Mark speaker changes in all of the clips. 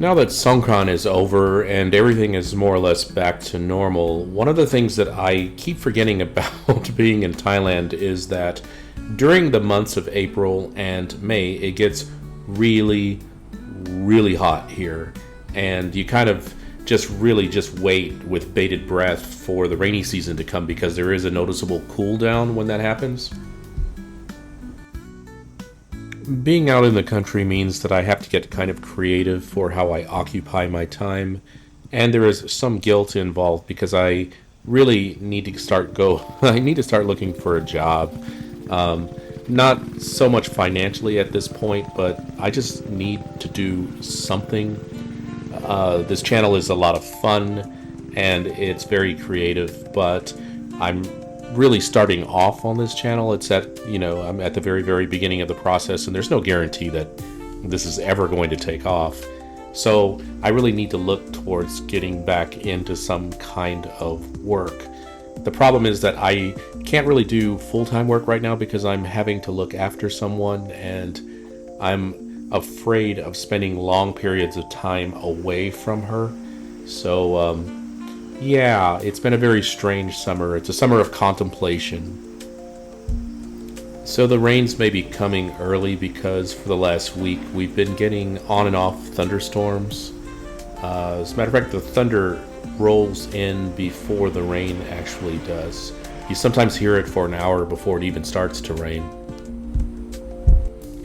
Speaker 1: Now that Songkran is over and everything is more or less back to normal, one of the things that I keep forgetting about being in Thailand is that during the months of April and May, it gets really, really hot here. And you kind of just wait with bated breath for the rainy season to come because there is a noticeable cool down when that happens. Being out in the country means that I have to get kind of creative for how I occupy my time, and there is some guilt involved because I really need to I need to start looking for a job. Not so much financially at this point, but I just need to do something. This channel is a lot of fun and it's very creative, but I'm really starting off on this channel. I'm at the very, very beginning of the process, and there's no guarantee that this is ever going to take off. So I really need to look towards getting back into some kind of work. The problem is that I can't really do full-time work right now because I'm having to look after someone, and I'm afraid of spending long periods of time away from her. So, yeah, it's been a very strange summer. It's a summer of contemplation. So the rains may be coming early because for the last week we've been getting on and off thunderstorms. As a matter of fact, the thunder rolls in before the rain actually does. You sometimes hear it for an hour before it even starts to rain.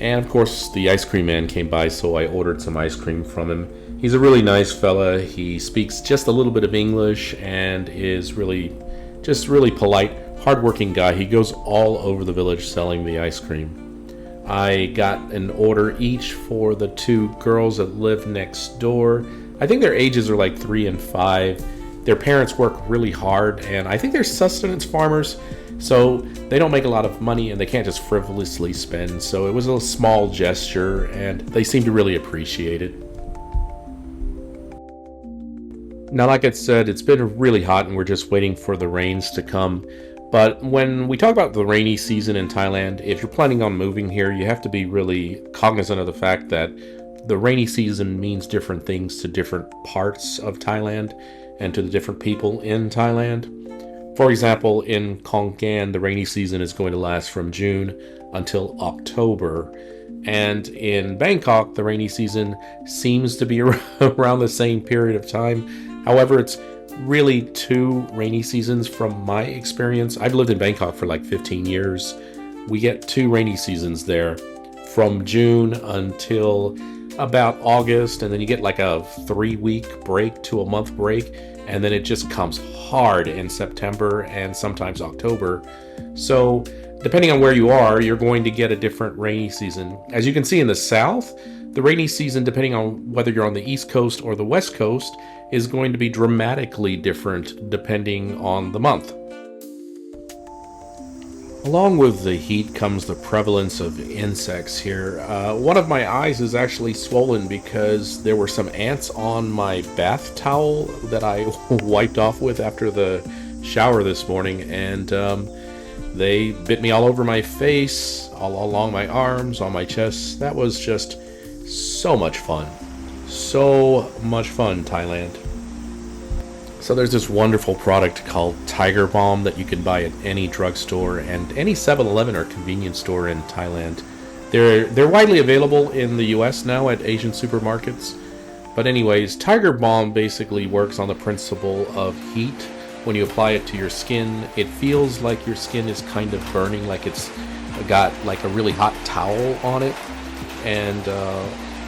Speaker 1: And of course, the ice cream man came by, so I ordered some ice cream from him. He's a really nice fella. He speaks just a little bit of English and is really polite, hardworking guy. He goes all over the village selling the ice cream. I got an order each for the two girls that live next door. I think their ages are like 3 and 5. Their parents work really hard, and I think they're sustenance farmers, so they don't make a lot of money and they can't just frivolously spend. So it was a small gesture, and they seem to really appreciate it. Now, like I said, it's been really hot and we're just waiting for the rains to come. But when we talk about the rainy season in Thailand, if you're planning on moving here, you have to be really cognizant of the fact that the rainy season means different things to different parts of Thailand and to the different people in Thailand. For example, in Khon Kaen, the rainy season is going to last from June until October. And in Bangkok, the rainy season seems to be around the same period of time. However, it's really 2 rainy seasons from my experience. I've lived in Bangkok for like 15 years. We get 2 rainy seasons there from June until about August, and then you get like a 3-week break to a month break, and then it just comes hard in September and sometimes October. So depending on where you are, you're going to get a different rainy season. As you can see in the south, the rainy season, depending on whether you're on the East Coast or the West Coast, is going to be dramatically different depending on the month. Along with the heat comes the prevalence of insects here. One of my eyes is actually swollen because there were some ants on my bath towel that I wiped off with after the shower this morning, and they bit me all over my face, all along my arms, on my chest. That was just so much fun. So much fun, Thailand. So there's this wonderful product called Tiger Balm that you can buy at any drugstore and any 7-Eleven or convenience store in Thailand. They're widely available in the US now at Asian supermarkets. But anyways, Tiger Balm basically works on the principle of heat. When you apply it to your skin, it feels like your skin is kind of burning, like it's got like a really hot towel on it. And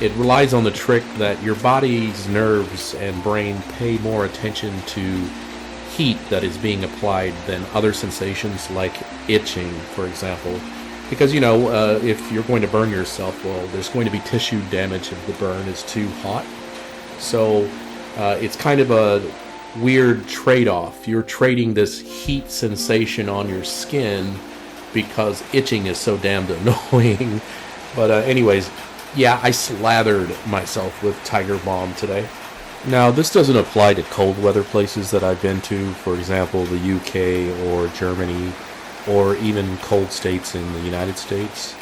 Speaker 1: it relies on the trick that your body's nerves and brain pay more attention to heat that is being applied than other sensations like itching, for example. Because, if you're going to burn yourself, well, there's going to be tissue damage if the burn is too hot. So it's kind of a weird trade-off. You're trading this heat sensation on your skin because itching is so damned annoying. But anyways, yeah, I slathered myself with Tiger Balm today. Now, this doesn't apply to cold weather places that I've been to, for example, the UK or Germany, or even cold states in the United States.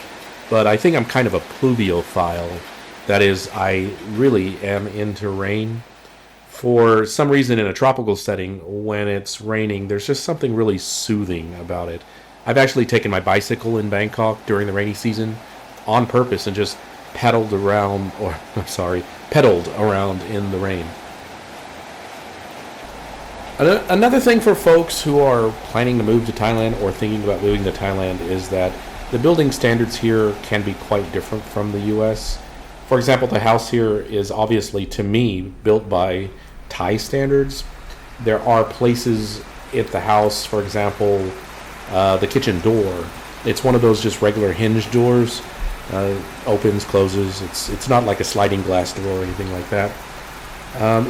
Speaker 1: But I think I'm kind of a pluviophile, That is, I really am into rain. For some reason, in a tropical setting, when it's raining, there's just something really soothing about it. I've actually taken my bicycle in Bangkok during the rainy season on purpose and just pedaled around, or I'm sorry, pedaled around in the rain. Another thing for folks who are planning to move to Thailand or thinking about moving to Thailand is that the building standards here can be quite different from the US. For example, the house here is obviously, to me, built by Thai standards. There are places at the house, for example, the kitchen door. It's one of those just regular hinge doors. Opens, closes. It's not like a sliding glass door or anything like that.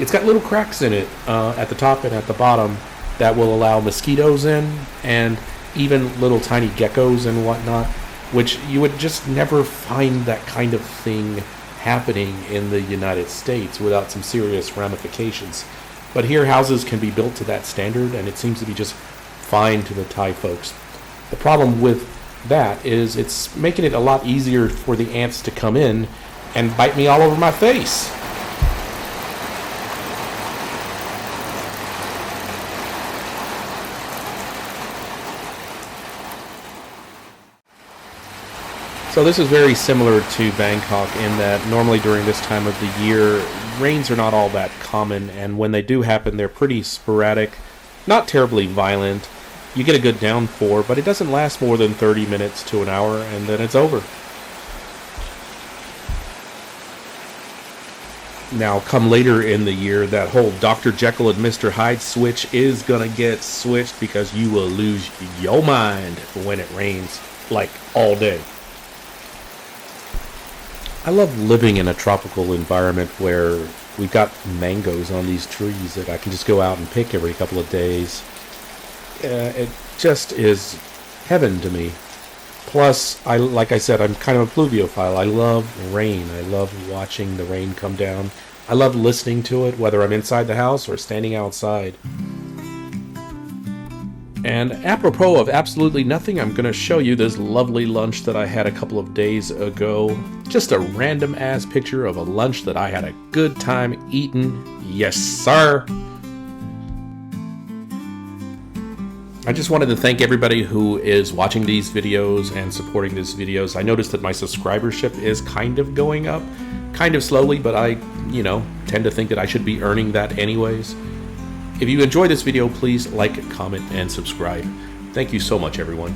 Speaker 1: It's got little cracks in it at the top and at the bottom that will allow mosquitoes in, and even little tiny geckos and whatnot, which you would just never find that kind of thing happening in the United States without some serious ramifications. But here houses can be built to that standard, and it seems to be just fine to the Thai folks. The problem with that is it's making it a lot easier for the ants to come in and bite me all over my face. So this is very similar to Bangkok in that normally during this time of the year, rains are not all that common, and when they do happen, they're pretty sporadic, not terribly violent. You get a good downpour, but it doesn't last more than 30 minutes to an hour, and then it's over. Now, come later in the year, that whole Dr. Jekyll and Mr. Hyde switch is gonna get switched because you will lose your mind when it rains, like all day. I love living in a tropical environment where we've got mangoes on these trees that I can just go out and pick every couple of days. It just is heaven to me. Plus, like I said, I'm kind of a pluviophile. I love rain. I love watching the rain come down. I love listening to it, whether I'm inside the house or standing outside. And apropos of absolutely nothing, I'm going to show you this lovely lunch that I had a couple of days ago. Just a random ass picture of a lunch that I had a good time eating. Yes, sir! I just wanted to thank everybody who is watching these videos and supporting these videos. I noticed that my subscribership is kind of going up, kind of slowly, but I, tend to think that I should be earning that anyways. If you enjoyed this video, please like, comment, and subscribe. Thank you so much, everyone.